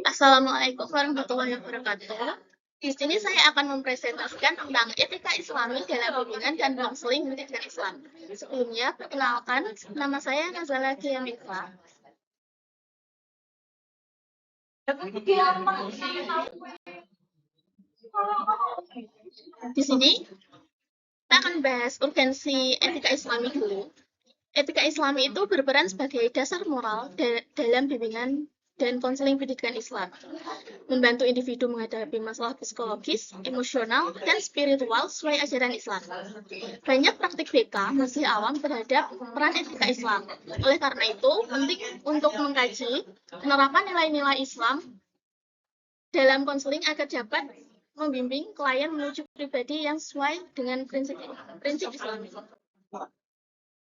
Assalamualaikum warahmatullahi wabarakatuh. Di sini saya akan mempresentasikan tentang etika Islami dalam bimbingan dan konseling pendidikan Islam. Sebelumnya, perkenalkan, nama saya Nazala Kiamikfa. Di sini, kita akan bahas urgensi etika Islami dulu. Etika Islami itu berperan sebagai dasar moral dalam bimbingan dan konseling pendidikan Islam, membantu individu menghadapi masalah psikologis, emosional, dan spiritual sesuai ajaran Islam. Banyak praktik BK masih awam terhadap peran etika Islam. Oleh karena itu, penting untuk mengkaji penerapan nilai-nilai Islam dalam konseling agar dapat membimbing klien menuju pribadi yang sesuai dengan prinsip Islam.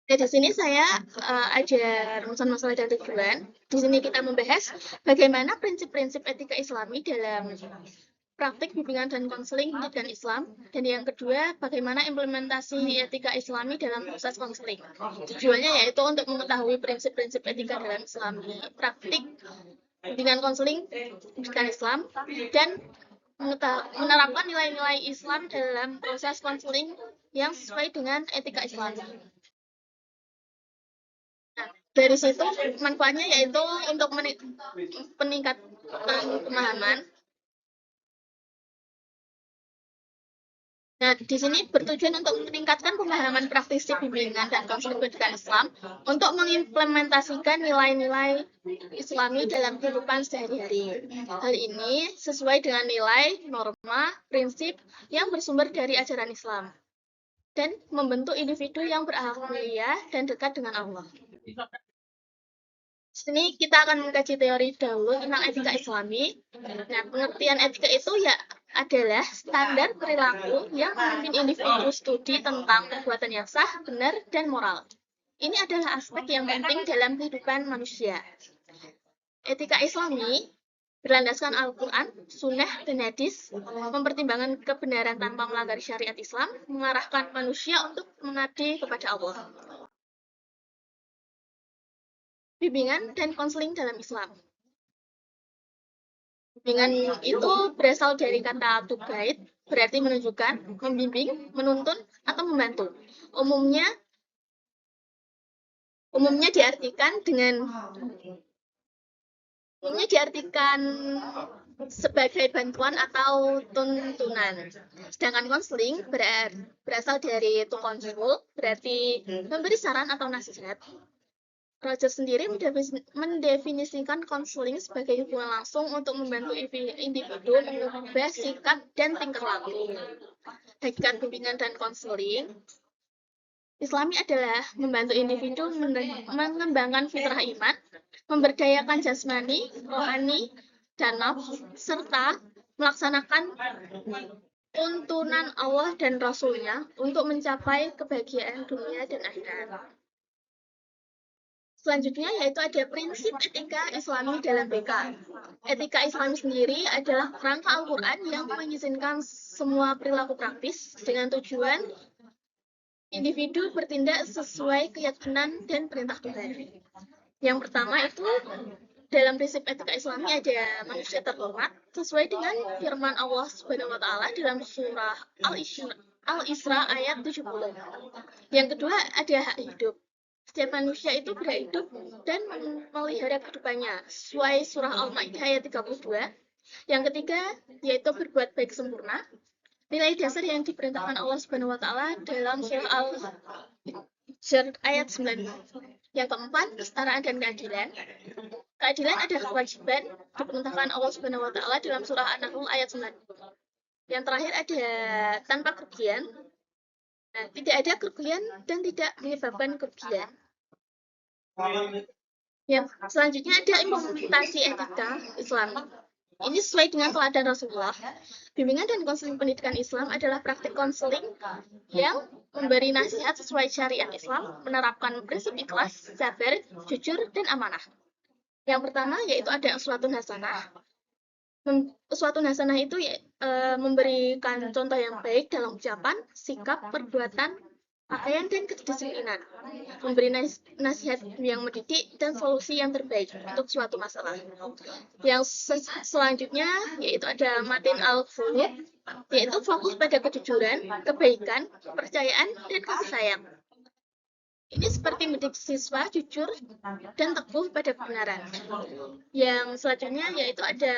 Nah, di sini saya ada rumusan masalah dan tujuan. Di sini kita membahas bagaimana prinsip-prinsip etika Islami dalam praktik bimbingan dan konseling pendidikan Islam. Dan yang kedua, bagaimana implementasi etika Islami dalam proses konseling. Tujuannya yaitu untuk mengetahui prinsip-prinsip etika dalam Islam, praktik bimbingan konseling pendidikan Islam, dan menerapkan nilai-nilai Islam dalam proses konseling yang sesuai dengan etika Islami. Dari situ manfaatnya yaitu untuk meningkatkan pemahaman. Nah, di sini bertujuan untuk meningkatkan pemahaman praktisi bimbingan dan konseling pendidikan Islam untuk mengimplementasikan nilai-nilai Islami dalam kehidupan sehari-hari. Hal ini sesuai dengan nilai, norma, prinsip yang bersumber dari ajaran Islam dan membentuk individu yang berakhlak mulia dan dekat dengan Allah. Sini kita akan mengkaji teori dahulu tentang etika Islami. Nah, pengertian etika itu adalah standar perilaku yang memimpin individu studi tentang perbuatan yang sah, benar, dan moral. Ini adalah aspek yang penting dalam kehidupan manusia. Etika Islami berlandaskan Al-Quran, Sunnah, dan Hadis, mempertimbangkan kebenaran tanpa melanggar syariat Islam, mengarahkan manusia untuk mengabdi kepada Allah. Bimbingan dan konseling dalam Islam. Bimbingan itu berasal dari kata to guide, berarti menunjukkan, membimbing, menuntun, atau membantu. Umumnya diartikan sebagai bantuan atau tuntunan. Sedangkan konseling berasal dari to consult, berarti memberi saran atau nasihat. Rogers sendiri mendefinisikan konseling sebagai hubungan langsung untuk membantu individu mengubah sikap dan tingkah laku. Hakikat bimbingan dan konseling Islami adalah membantu individu mengembangkan fitrah iman, memberdayakan jasmani, rohani, dan nafs, serta melaksanakan tuntunan Allah dan Rasul-Nya untuk mencapai kebahagiaan dunia dan akhirat. Selanjutnya yaitu ada prinsip etika Islami dalam BK. Etika Islami sendiri adalah kerangka Al-Quran yang mengizinkan semua perilaku praktis dengan tujuan individu bertindak sesuai keyakinan dan perintah Tuhan. Yang pertama itu dalam prinsip etika Islami ada manusia terhormat sesuai dengan firman Allah Subhanahu wa taala dalam surah Al-Isra ayat 70. Yang kedua ada hak hidup. Setiap manusia itu berhak hidup dan memelihara kehidupannya sesuai surah Al-Maidah ayat 32. Yang ketiga yaitu berbuat baik sempurna. Nilai dasar yang diperintahkan Allah Subhanahu wa taala dalam surah Al-Hijr ayat 9. Yang keempat, kesetaraan dan keadilan. Keadilan adalah kewajiban diperintahkan Allah Subhanahu wa taala dalam surah An-Nahl ayat 9. Yang terakhir ada tanpa kerugian. Nah, tidak ada kerugian dan tidak menyebabkan kerugian. Yang selanjutnya ada implementasi etika Islam. Ini sesuai dengan teladan Rasulullah. Bimbingan dan konseling pendidikan Islam adalah praktik konseling yang memberi nasihat sesuai syariat Islam, menerapkan prinsip ikhlas, sabar, jujur, dan amanah. Yang pertama yaitu ada uswatun hasanah. Uswatun hasanah itu memberikan contoh yang baik dalam ucapan, sikap, perbuatan, pakaian dan kedisiplinan, memberi nasihat yang mendidik dan solusi yang terbaik untuk suatu masalah. Yang selanjutnya yaitu ada Matin al-Khulud, yaitu fokus pada kejujuran, kebaikan, kepercayaan, dan kasih sayang. Ini seperti mendidik siswa jujur dan teguh pada kebenaran. Yang selanjutnya yaitu ada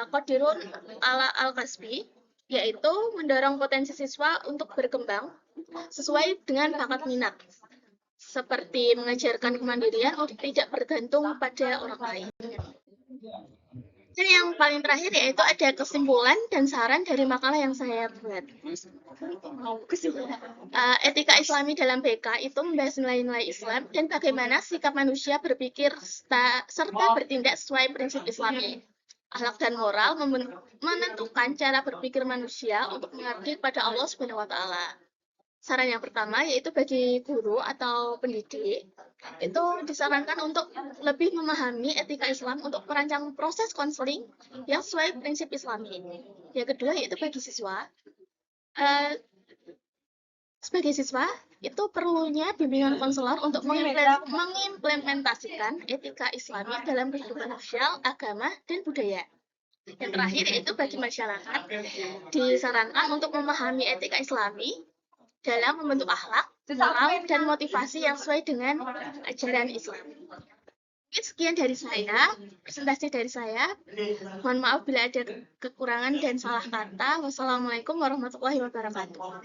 Qadirun ala al-Kasbi, yaitu mendorong potensi siswa untuk berkembang sesuai dengan bakat minat, seperti mengajarkan kemandirian untuk tidak bergantung pada orang lain. Dan yang paling terakhir yaitu ada kesimpulan dan saran dari makalah yang saya buat. Etika Islami dalam BK itu membahas nilai-nilai Islam dan bagaimana sikap manusia berpikir serta bertindak sesuai prinsip Islami. Akhlak dan moral menentukan cara berpikir manusia untuk mengabdi kepada Allah Subhanahu wa taala. Saran yang pertama yaitu bagi guru atau pendidik itu disarankan untuk lebih memahami etika Islam untuk merancang proses konseling yang sesuai prinsip Islami. Yang kedua yaitu bagi siswa, sebagai siswa itu perlunya bimbingan konselor untuk mengimplementasikan etika Islami dalam kehidupan sosial, agama, dan budaya. Yang terakhir yaitu bagi masyarakat disarankan untuk memahami etika Islami dalam membentuk akhlak, moral, dan motivasi yang sesuai dengan ajaran Islam. Sekian dari saya, presentasi dari saya. Mohon maaf bila ada kekurangan dan salah kata. Wassalamualaikum warahmatullahi wabarakatuh.